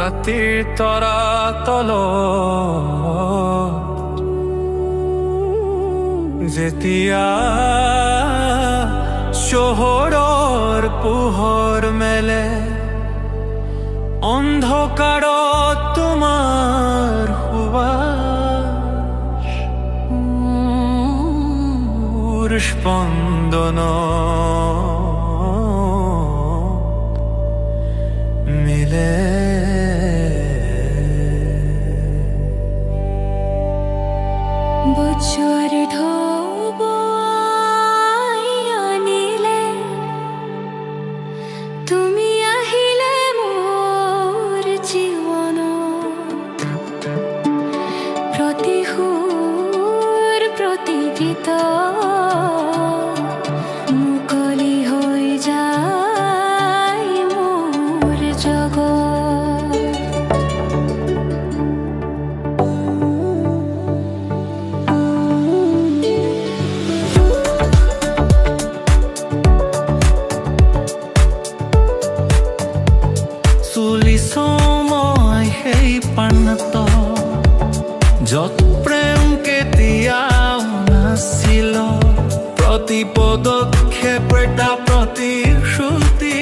ৰাতিৰ তৰা তলত যেতিয়া চহৰৰ পোহৰ মেলে, অন্ধকাৰত তোমাৰ সুবাস মোৰ স্পন্দন মিলে। বছৰ ঢৌ আনিলে তুমি আহিলে মোৰ জীৱনত, প্ৰতি সুৰ প্ৰতি গীত মুকলি হৈ যায় মোৰ জগত। চলিছো মই সেই প্ৰান্ত য'ত প্ৰেম কেতিয়াও নাছিল, প্ৰতি পদক্ষেপ এটা প্ৰতিশ্ৰুতি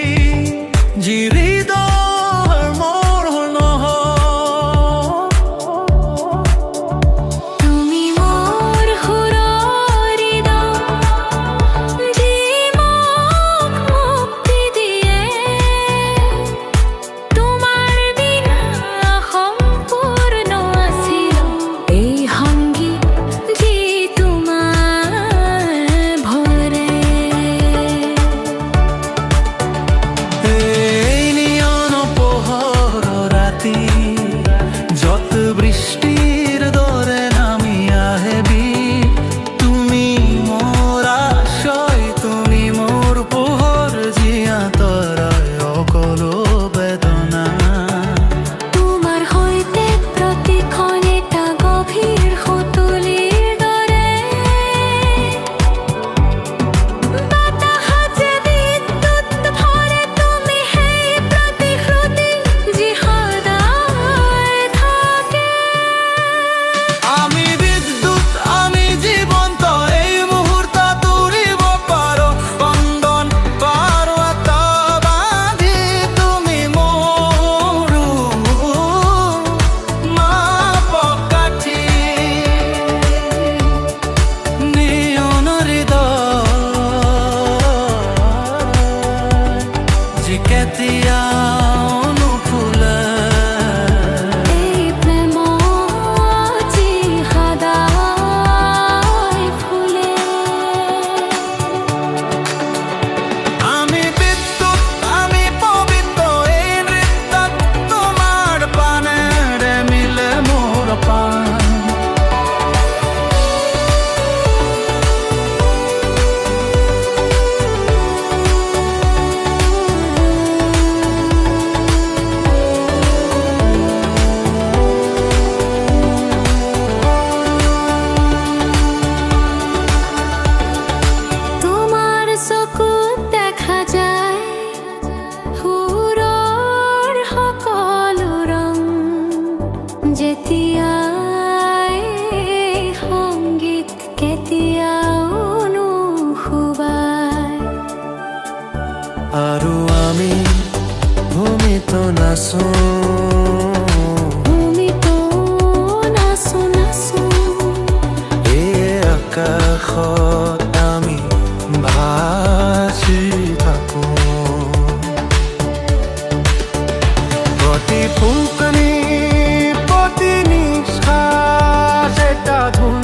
যি হৃদয়ৰ মোৰ নহয়। তুমি মোৰ সুৰৰ হৃদয়, যি মোক মুক্তি দিয়ে, তোমাৰ বিনা সম্পূৰ্ণ আছিল এই সংগীত যি তোমাৰ ভৰে। এই নিয়ন পোহৰৰ ৰাতি য'ত বৃষ্টিৰ দৰে নামি আহিবি, তুমি মোৰ আশ্ৰয়, তুমি মোৰ পোহৰ যি আঁতৰাই সকলো বেদনা। তোমাৰ সৈতে প্ৰতিখন এটা গভীৰ সুতুলিৰ দৰে, বতাহত যে বিদ্যুৎ ভৰে, তুমি সেই প্ৰতিশ্ৰুতি যি সদায় থাকে। আমি বিদ্যুৎ, আমি জীৱন্ত, এই মুহূৰ্তত উৰিব পাৰো বন্ধন পাৰো এটা বান্ধি, তুমি মোৰ মাপকাঠি। নিয়ন হৃদয় যি কেতিয়াও নুফুলে, এই প্ৰেম যি সদায় ফুলে। আমি বিদ্যুৎ, আমি পবিত্ৰ, এই নৃত্যত তোমাৰ প্ৰাণেৰে মিলে মোৰ প্ৰাণ। তোমাৰ চকুত দেখা যায় সুৰৰ সকলো ৰং, যেতিয়াই সংগীত কেতিয়াও নুশুবায়। আৰু আমি ভূমিত নাচো, ভূমিতো নাচো নাচো, এই আকাশত আমি ভাসি থাকো। প্ৰতি ফুকনি, প্ৰতি নিশ্বাস এটা ধুন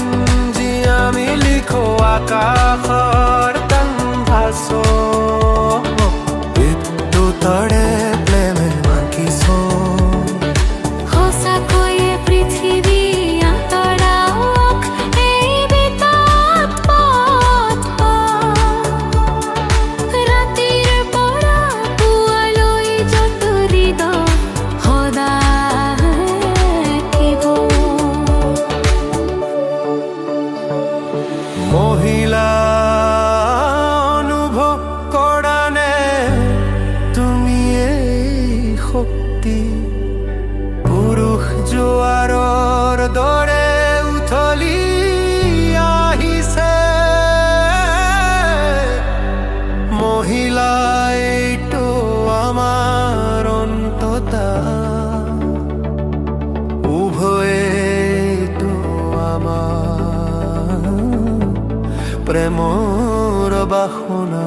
যি আমি লিখো আকাশৰ কানভাছো। বিদ্যুতৰে প্ৰেমে মাকিছো, সঁচাকৈয়ে পৃথিৱী আঁতৰাওক এই বিতত পথ, ৰাতিৰ পৰা পুৱালৈ য'ত হৃদয় সদায় থাকিব। মহিলা অনুভৱ মোৰ বাসনা